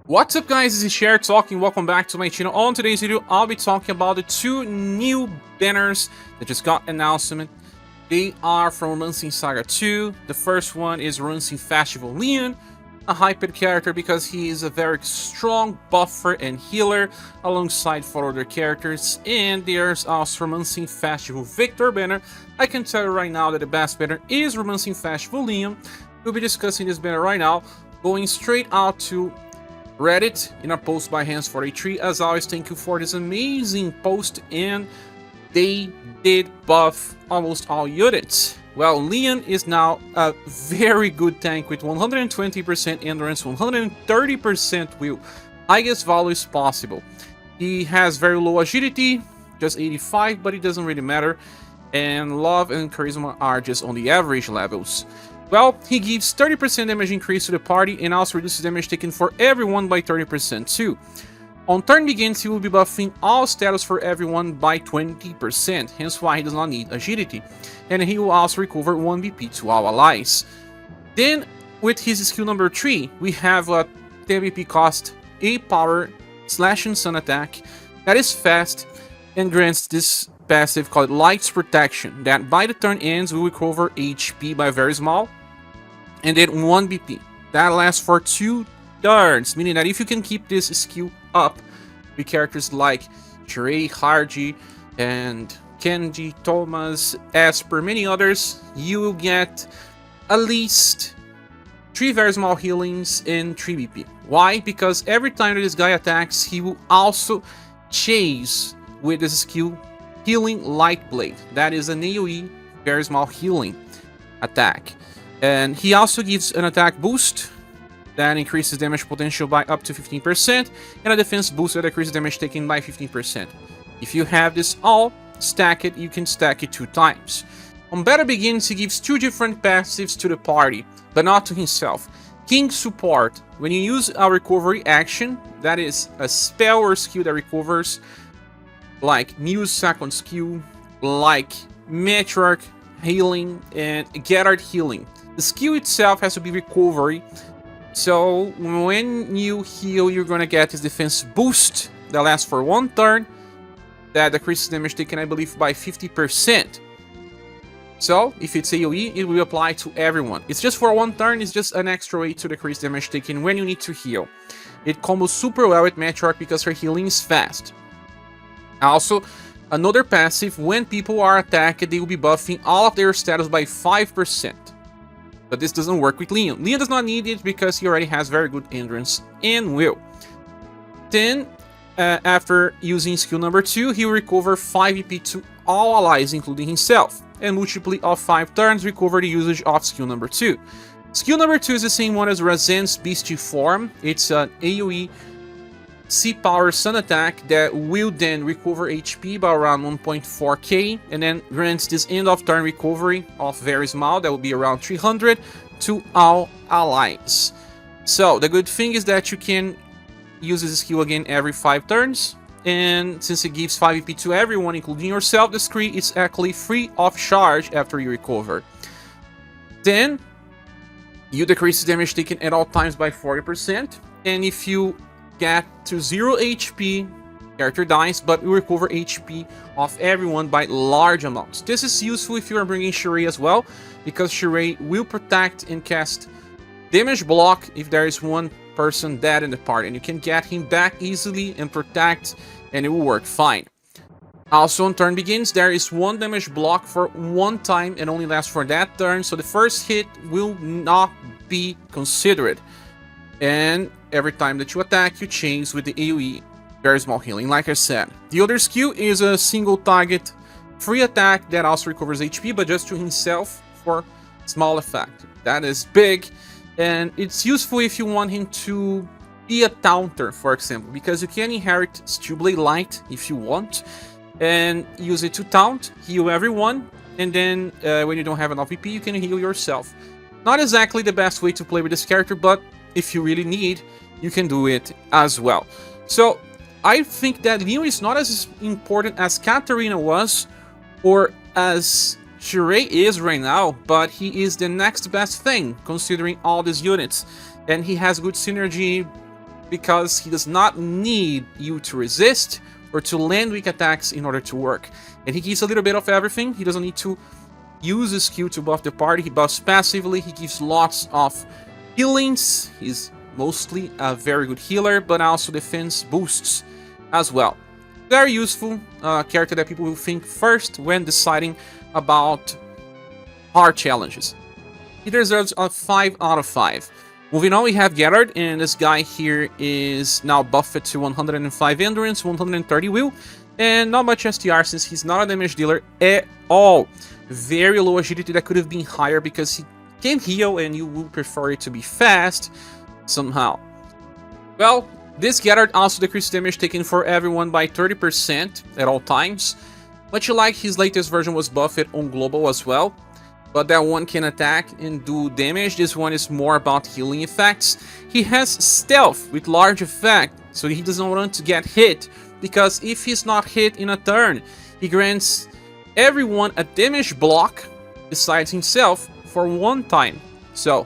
What's up guys, this is Gerard talking, welcome back to my channel. On today's video, I'll be talking about the two new banners that just got announcement. They are from Romancing Saga 2. The first one is Romancing Festival Leon, a hyped character because he is a very strong buffer and healer alongside 4 other characters. And there's also Romancing Festival Victor banner. I can tell you right now that the best banner is Romancing Festival Leon. We'll be discussing this banner right now, going straight out to Reddit in a post by Hands43. As always, thank you for this amazing post, and they did buff almost all units. Well, Leon is now a very good tank with 120% endurance, 130% will, highest values possible. He has very low agility, just 85, but it doesn't really matter, and love and charisma are just on the average levels. Well, he gives 30% damage increase to the party and also reduces damage taken for everyone by 30% too. On turn begins, he will be buffing all status for everyone by 20%, hence why he does not need agility. And he will also recover 1 BP to all allies. Then, with his skill number 3, we have a 10 BP cost, a power slash and sun attack that is fast and grants this passive called Light's Protection, that by the turn ends will recover HP by very small, and then 1 BP. That lasts for 2 turns, meaning that if you can keep this skill up with characters like Gerard, Hardy, and Kenji, Thomas, Esper, many others, you will get at least 3 very small healings and 3 BP. Why? Because every time that this guy attacks, he will also chase with this skill Healing Light Blade. That is an AoE, very small healing attack. And he also gives an attack boost that increases damage potential by up to 15%, and a defense boost that increases damage taken by 15%. If you have this all stacked, you can stack it 2 times. On Battle Begins, he gives 2 different passives to the party, but not to himself. King Support, when you use a recovery action, that is a spell or skill that recovers, like Muse second skill, like Meteoric healing, and Gerard healing. The skill itself has to be recovery, so when you heal, you're gonna get this defense boost that lasts for 1 turn, that decreases damage taken, I believe, by 50%. So, if it's AoE, it will apply to everyone. It's just for 1 turn, it's just an extra way to decrease damage taken when you need to heal. It combos super well with Meteoric because her healing is fast. Also, another passive, when people are attacked, they will be buffing all of their status by 5%. But this doesn't work with Leon. Leon does not need it because he already has very good endurance and will. Then, after using skill number 2, he will recover 5 EP to all allies, including himself, and multiply of 5 turns recover the usage of skill number 2. Skill number 2 is the same one as Razan's Beastie Form. It's an AoE C-Power Sun attack that will then recover HP by around 1.4k, and then grants this end of turn recovery of very small, that will be around 300, to all allies. So the good thing is that you can use this skill again every 5 turns, and since it gives 5 EP to everyone, including yourself, the screen is actually free of charge after you recover. Then you decrease damage taken at all times by 40%, and if you get to 0 HP, character dies, but we recover HP of everyone by large amounts. This is useful if you are bringing Gerard as well, because Gerard will protect and cast damage block if there is one person dead in the party, and you can get him back easily and protect, and it will work fine. Also, on turn begins, there is 1 damage block for 1 time and only lasts for that turn, so the first hit will not be considered. And every time that you attack, you change with the AoE, very small healing, like I said. The other skill is a single target free attack that also recovers HP, but just to himself for small effect. That is big, and it's useful if you want him to be a taunter, for example, because you can inherit Steelblade Light if you want, and use it to taunt, heal everyone, and then when you don't have enough VP, you can heal yourself. Not exactly the best way to play with this character, but if you really need, you can do it as well. So I think that Leon is not as important as Katarina was, or as Gerard is right now, but he is the next best thing, considering all these units. And he has good synergy because he does not need you to resist or to land weak attacks in order to work. And he gives a little bit of everything. He doesn't need to use his skill to buff the party. He buffs passively. He gives lots of healings. He's mostly a very good healer, but also defense boosts as well. Very useful character that people will think first when deciding about hard challenges. He deserves a 5 out of 5. Moving on, we have Gerard, and this guy here is now buffed to 105 endurance, 130 will, and not much STR since he's not a damage dealer at all. Very low agility. That could have been higher because he can heal and you will prefer it to be fast somehow. Well, this Gerard also decreases damage taken for everyone by 30% at all times. Much like his latest version was buffed on global as well. But that one can attack and do damage. This one is more about healing effects. He has stealth with large effect, so he doesn't want to get hit, because if he's not hit in a turn, he grants everyone a damage block besides himself for one time. So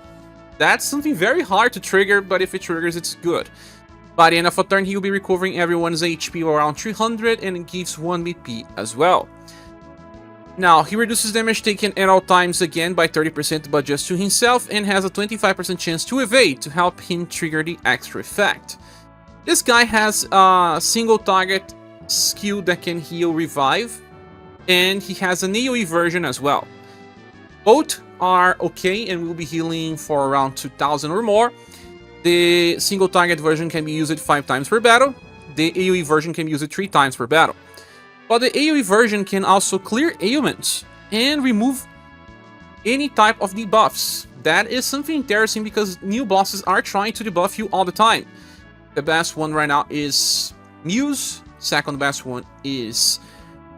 that's something very hard to trigger, but if it triggers, it's good. By the end of a turn, he will be recovering everyone's HP around 300 and it gives 1 BP as well. Now, he reduces damage taken at all times again by 30%, but just to himself, and has a 25% chance to evade to help him trigger the extra effect. This guy has a single target skill that can heal revive, and he has an AoE version as well. Both are okay and will be healing for around 2000 or more. The single target version can be used 5 times per battle. The AoE version can be used 3 times per battle. But the AoE version can also clear ailments and remove any type of debuffs. That is something interesting because new bosses are trying to debuff you all the time. The best one right now is Muse, second best one is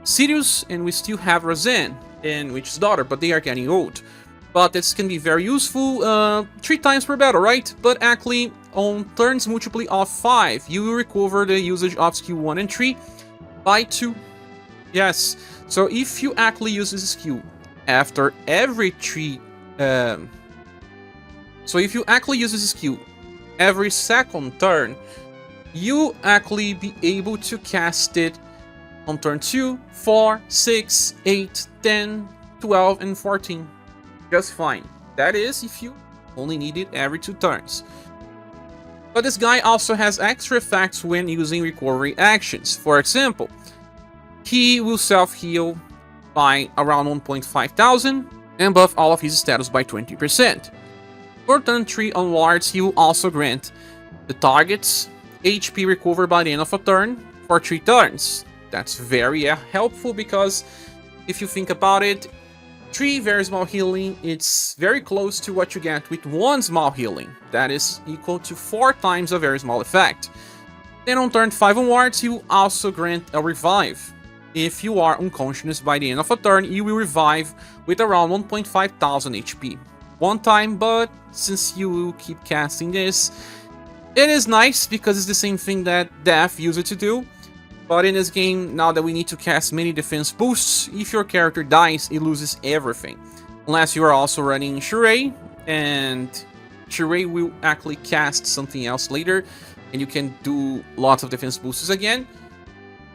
Sirius, and we still have Roseanne and Witch's Daughter, but they are getting old. But this can be very useful 3 times per battle, right? But actually, on turns multiply of 5, you will recover the usage of skill 1 and 3 by 2. Yes, so if you actually use this skill after every 3... So if you actually use this skill every second turn, you actually be able to cast it on turn 2, 4, 6, 8, 10, 12, and 14. Just fine. That is if you only need it every 2 turns. But this guy also has extra effects when using recovery actions. For example, he will self-heal by around 1,500 and buff all of his status by 20%. For turn 3 onwards, he will also grant the target's HP recovered by the end of a turn for 3 turns. That's very helpful because if you think about it, 3 very small healing, it's very close to what you get with 1 small healing. That is equal to 4 times a very small effect. Then on turn 5 onwards, he will also grant a revive. If you are unconscious by the end of a turn, you will revive with around 1,500 HP. One time, but since you will keep casting this, it is nice because it's the same thing that Death used to do. But in this game, now that we need to cast many defense boosts, if your character dies, it loses everything. Unless you are also running ScherBR, and ScherBR will actually cast something else later, and you can do lots of defense boosts again.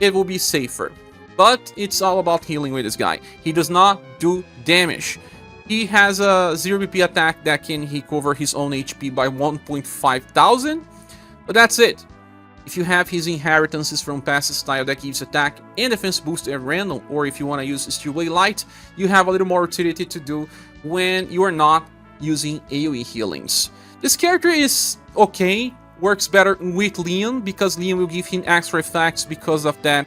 It will be safer. But it's all about healing with this guy. He does not do damage. He has a 0 BP attack that can recover his own HP by 1,500, but that's it. If you have his inheritances from past style that gives attack and defense boost at random, or if you want to use ScherBR Light, you have a little more utility to do when you are not using AoE healings. This character is okay, works better with Leon, because Leon will give him extra effects because of that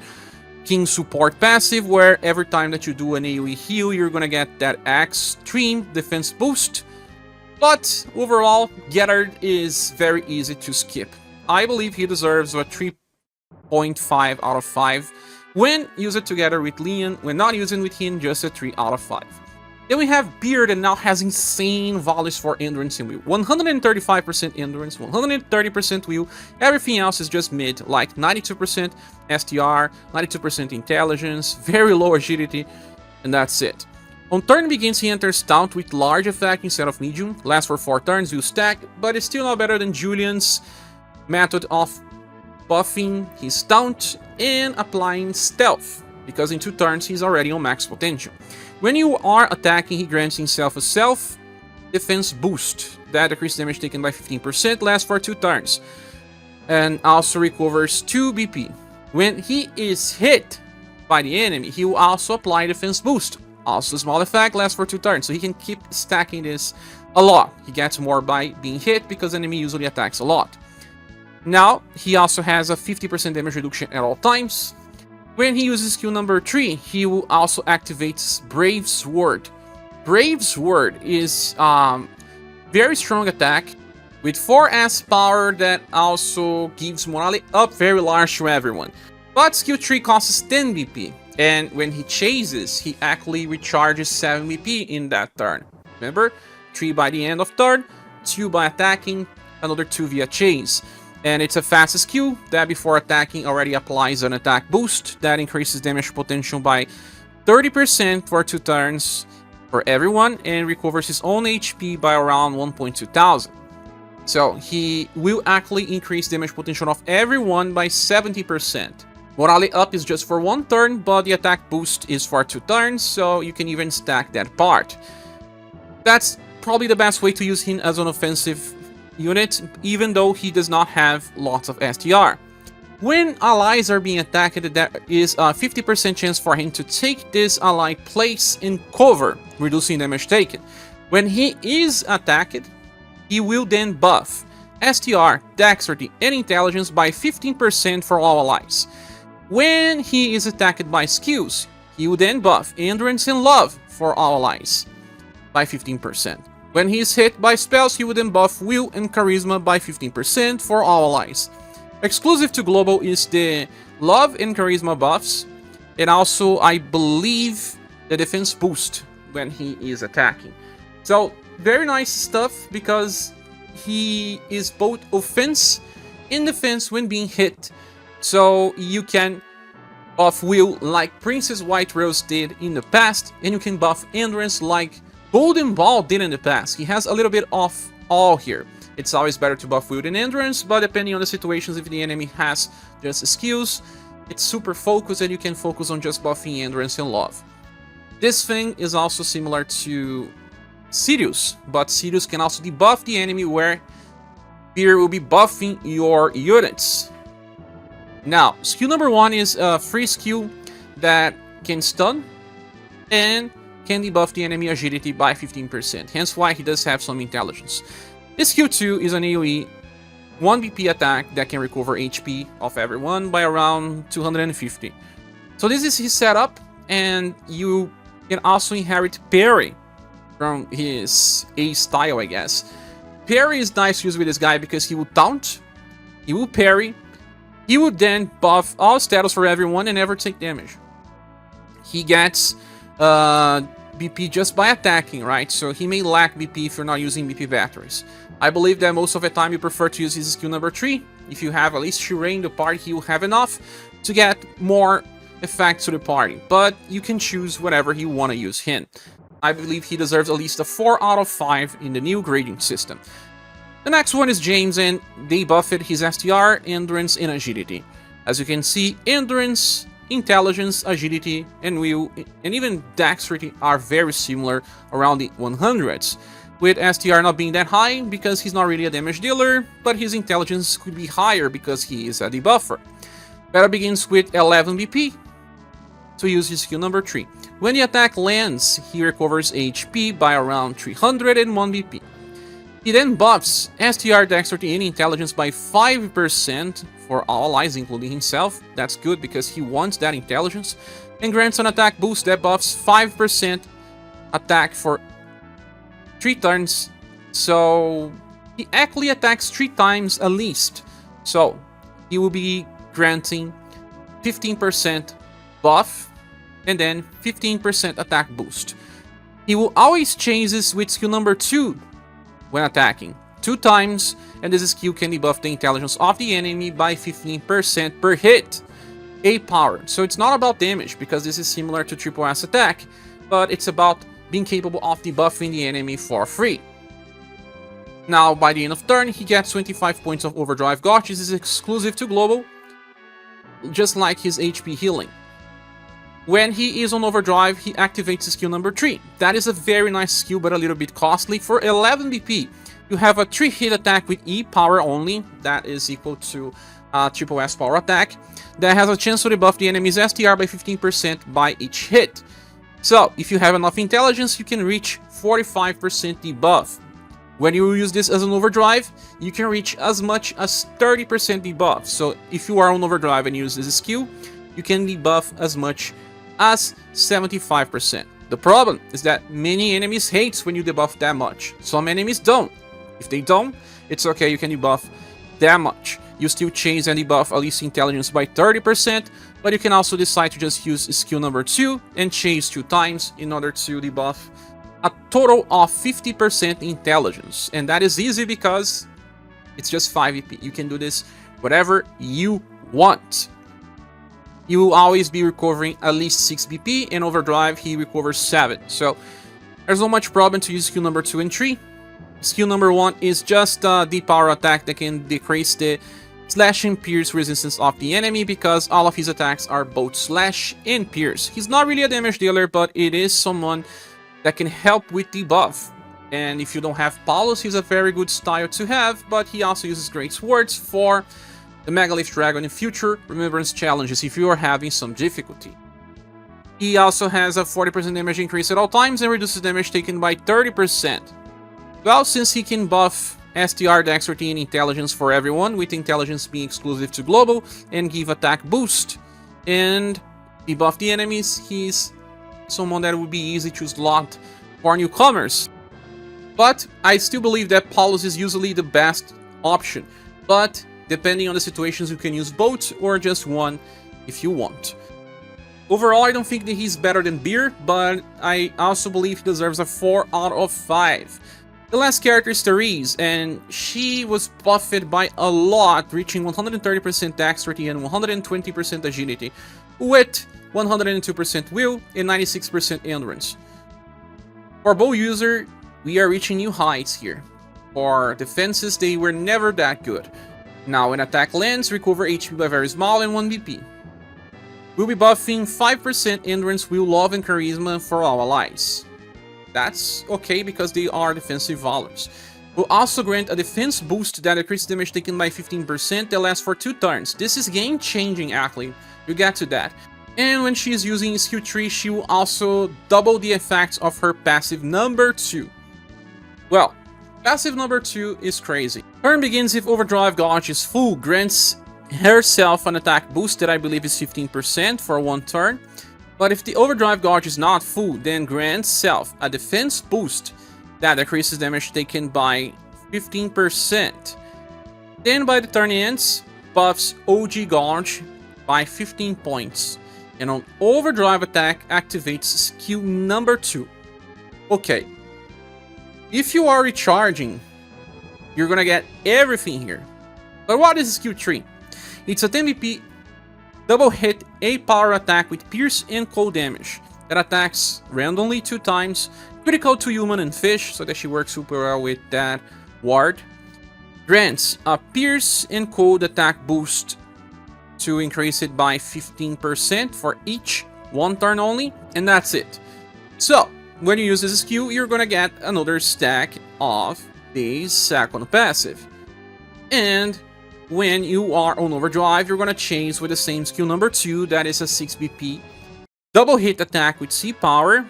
King support passive, where every time that you do an AoE heal, you're gonna get that extreme defense boost. But overall, Gerard is very easy to skip. I believe he deserves a 3.5 out of 5 when used together with Leon. When not using with him, just a 3 out of 5. Then we have Beard, that now has insane values for endurance and will. 135% endurance, 130% will, everything else is just mid, like 92% STR, 92% intelligence, very low agility, and that's it. On turn begins, he enters taunt with large effect instead of medium, lasts for 4 turns, will stack, but it's still not better than Julian's method of buffing his taunt and applying stealth, because in 2 turns he's already on max potential. When you are attacking, he grants himself a self-defense boost that decreases damage taken by 15%, lasts for 2 turns, and also recovers 2 BP. When he is hit by the enemy, he will also apply defense boost. Also a small effect, lasts for 2 turns, so he can keep stacking this a lot. He gets more by being hit because enemy usually attacks a lot. Now, he also has a 50% damage reduction at all times. When he uses skill number 3, he will also activate Brave Sword. Brave Sword is very strong attack with 4S power that also gives morale up very large to everyone. But skill 3 costs 10 BP, and when he chases, he actually recharges 7 BP in that turn. Remember? 3 by the end of turn, 2 by attacking, another 2 via chase. And it's a fast skill that before attacking already applies an attack boost that increases damage potential by 30% for 2 turns for everyone and recovers his own HP by around 1,200. So he will actually increase damage potential of everyone by 70%. Morale up is just for 1 turn, but the attack boost is for 2 turns, so you can even stack that part. That's probably the best way to use him as an offensive unit, even though he does not have lots of STR. When allies are being attacked, there is a 50% chance for him to take this ally place in cover, reducing damage taken. When he is attacked, he will then buff STR, Dexterity, and Intelligence by 15% for all allies. When he is attacked by skills, he will then buff Endurance and Love for all allies by 15%. When he is hit by spells, he will then buff Will and Charisma by 15% for all allies. Exclusive to Global is the Love and Charisma buffs, and also, I believe, the defense boost when he is attacking. So, very nice stuff, because he is both offense and defense when being hit. So, you can buff Will like Princess White Rose did in the past, and you can buff Endurance like Golden Ball did in the past. He has a little bit of all here. It's always better to buff Will than Endurance, but depending on the situations, if the enemy has just skills, it's super focused and you can focus on just buffing Endurance and Love. This thing is also similar to Sirius, but Sirius can also debuff the enemy, where Fear will be buffing your units. Now, skill number 1 is a free skill that can stun and can debuff the enemy agility by 15%, hence why he does have some intelligence. This skill 2 is an AoE 1 BP attack that can recover HP of everyone by around 250. So this is his setup, and you can also inherit parry from his A style, I guess. Parry is nice to use with this guy because he will taunt, he will parry, he will then buff all status for everyone and never take damage. He gets BP just by attacking, right? So he may lack BP if you're not using BP batteries. I believe that most of the time you prefer to use his skill number 3. If you have at least Shirei in the party, he will have enough to get more effect to the party. But you can choose whatever you want to use him. I believe he deserves at least a 4 out of 5 in the new grading system. The next one is James, and they buffed his STR, Endurance, and Agility. As you can see, Endurance, Intelligence, Agility, and Will, and even Dexterity are very similar, around the 100s, with STR not being that high because he's not really a damage dealer, but his Intelligence could be higher because he is a debuffer. Battle begins with 11 BP to use his skill number 3. When the attack lands, he recovers HP by around 301 BP. He then buffs STR, Dexterity, and Intelligence by 5% for all allies, including himself. That's good because he wants that intelligence. And grants an attack boost that buffs 5% attack for 3 turns. So he actually attacks 3 times at least. So he will be granting 15% buff and then 15% attack boost. He will always chases with skill number 2 when attacking 2 times, and this skill can debuff the intelligence of the enemy by 15% per hit. A power. So it's not about damage, because this is similar to triple S attack, but it's about being capable of debuffing the enemy for free. Now, by the end of turn, he gets 25 points of overdrive gauge. This is exclusive to global, just like his HP healing. When he is on overdrive, he activates skill number 3. That is a very nice skill, but a little bit costly. For 11 BP, you have a 3-hit attack with E power only. That is equal to triple S power attack. That has a chance to debuff the enemy's STR by 15% by each hit. So, if you have enough intelligence, you can reach 45% debuff. When you use this as an overdrive, you can reach as much as 30% debuff. So if you are on overdrive and use this skill, you can debuff as much as 75%. The problem is that many enemies hate when you debuff that much. Some enemies don't. If they don't, it's okay, you can debuff that much. You still change and debuff at least intelligence by 30%, but you can also decide to just use skill number 2 and change 2 times in order to debuff a total of 50% intelligence. And that is easy because it's just 5 EP. You can do this whatever you want. You will always be recovering at least 6 BP, and overdrive he recovers 7. So there's not much problem to use skill number 2 and 3. Skill number 1 is just the power attack that can decrease the slash and pierce resistance of the enemy, because all of his attacks are both slash and pierce. He's not really a damage dealer, but it is someone that can help with debuff. And if you don't have Paulus, he's a very good style to have, but he also uses great swords for the Megalith Dragon in future remembrance challenges if you are having some difficulty. He also has a 40% damage increase at all times and reduces damage taken by 30%. Well, since he can buff STR, Dexterity, and Intelligence for everyone, with Intelligence being exclusive to global, and give attack boost, and debuff the enemies, he's someone that would be easy to slot for newcomers. But I still believe that Paulus is usually the best option. But depending on the situations, you can use both or just one if you want. Overall, I don't think that he's better than Beer, but I also believe he deserves a 4 out of 5. The last character is Therese, and she was buffed by a lot, reaching 130% Dexterity and 120% Agility, with 102% Will and 96% Endurance. For bow user, we are reaching new heights here. For defenses, they were never that good. Now when attack lands, recover HP by very small and 1 BP. We'll be buffing 5% Endurance, Will, Love, and Charisma for all allies. That's okay because they are defensive valors. We'll also grant a defense boost that decreases damage taken by 15% that lasts for 2 turns. This is game changing actually, you get to that. And when she is using skill 3, she will also double the effects of her passive number 2. Well, passive number 2 is crazy. Turn begins if overdrive gauge is full, grants herself an attack boost that I believe is 15% for 1 turn. But if the overdrive gauge is not full, then grants self a defense boost that decreases damage taken by 15%. Then by the turn ends, buffs OG gauge by 15 points. And on overdrive attack, activates skill number 2. Okay. If you are recharging, you're gonna get everything here. But what is skill 3? It's a 10 BP double hit A power attack with pierce and cold damage that attacks randomly 2 times, critical to human and fish, so that she works super well with that ward. Grants a pierce and cold attack boost to increase it by 15% for each 1 turn only, and that's it. So when you use this skill, you're gonna get another stack of the second passive. And when you are on overdrive, you're gonna change with the same skill number 2, that is a 6 BP double hit attack with C power,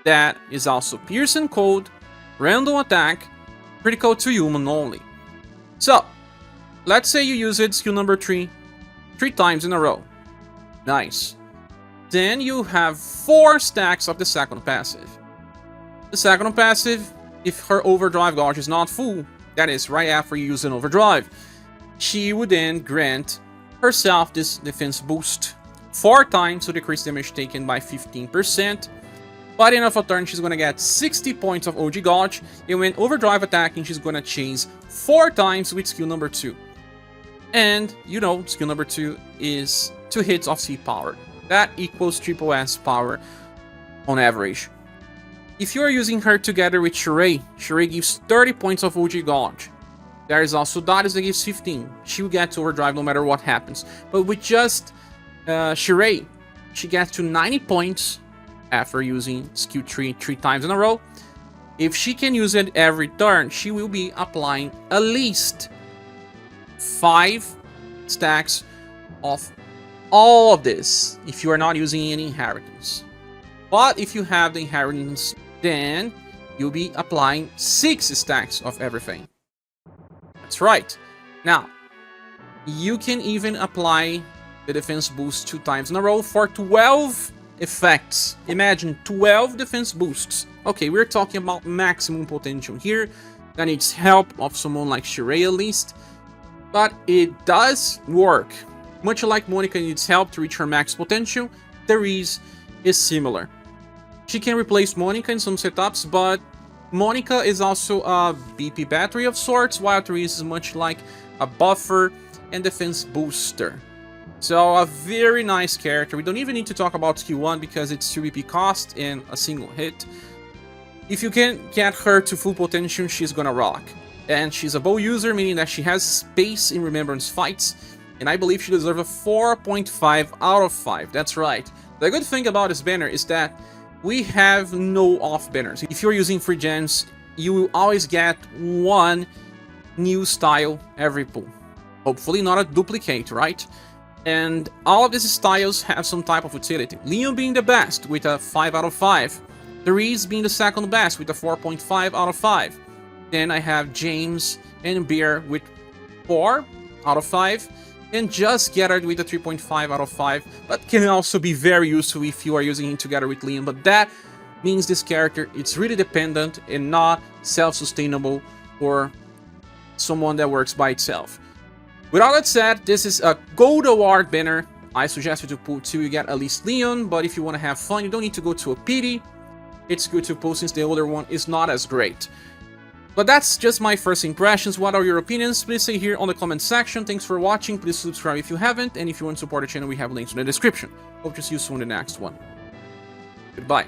that is also pierce and cold, random attack, critical to human only. So let's say you use it skill number 3 times in a row. Nice. Then you have 4 stacks of the second passive. The second passive, if her overdrive gauge is not full, that is right after you use an overdrive, she would then grant herself this defense boost 4 times to decrease damage taken by 15%. By the end of a turn, she's gonna get 60 points of OG gauge, and when overdrive attacking, she's gonna chase 4 times with skill number 2. And you know, skill number 2 is 2 hits of C power. That equals triple S power on average. If you are using her together with Sheree, Sheree gives 30 points of OG Gouge. There is also Darius that gives 15. She will get to overdrive no matter what happens. But with just Sheree, she gets to 90 points after using skill tree 3 times in a row. If she can use it every turn, she will be applying at least 5 stacks of all of this if you are not using any inheritance. But if you have the inheritance, then you'll be applying 6 stacks of everything. That's right. Now, you can even apply the defense boost 2 times in a row for 12 effects. Imagine 12 defense boosts. Okay, we're talking about maximum potential here. That needs help of someone like Sheree at least. But it does work. Much like Monica needs help to reach her max potential, Therese is similar. She can replace Monica in some setups, but Monica is also a BP battery of sorts, while Therese is much like a buffer and defense booster. So a very nice character. We don't even need to talk about skill 1 because it's 2 BP cost in a single hit. If you can get her to full potential, she's gonna rock. And she's a bow user, meaning that she has space in Remembrance fights, and I believe she deserves a 4.5 out of 5. That's right. The good thing about this banner is that we have no off banners. If you're using free gems, you will always get 1 new style every pull. Hopefully not a duplicate, right? And all of these styles have some type of utility. Leon being the best with a 5 out of 5. Therese being the second best with a 4.5 out of 5. Then I have James and Bear with 4 out of 5. And just Gerard with a 3.5 out of 5. But can also be very useful if you are using it together with Leon. But that means this character it's really dependent and not self-sustainable for someone that works by itself. With all that said, this is a Gold Award banner. I suggest you to pull till you get at least Leon, but if you want to have fun, you don't need to go to a pity. It's good to pull since the older one is not as great. But that's just my first impressions. What are your opinions? Please say here on the comment section. Thanks for watching. Please subscribe if you haven't, and if you want to support the channel, we have links in the description. Hope to see you soon in the next one. Goodbye.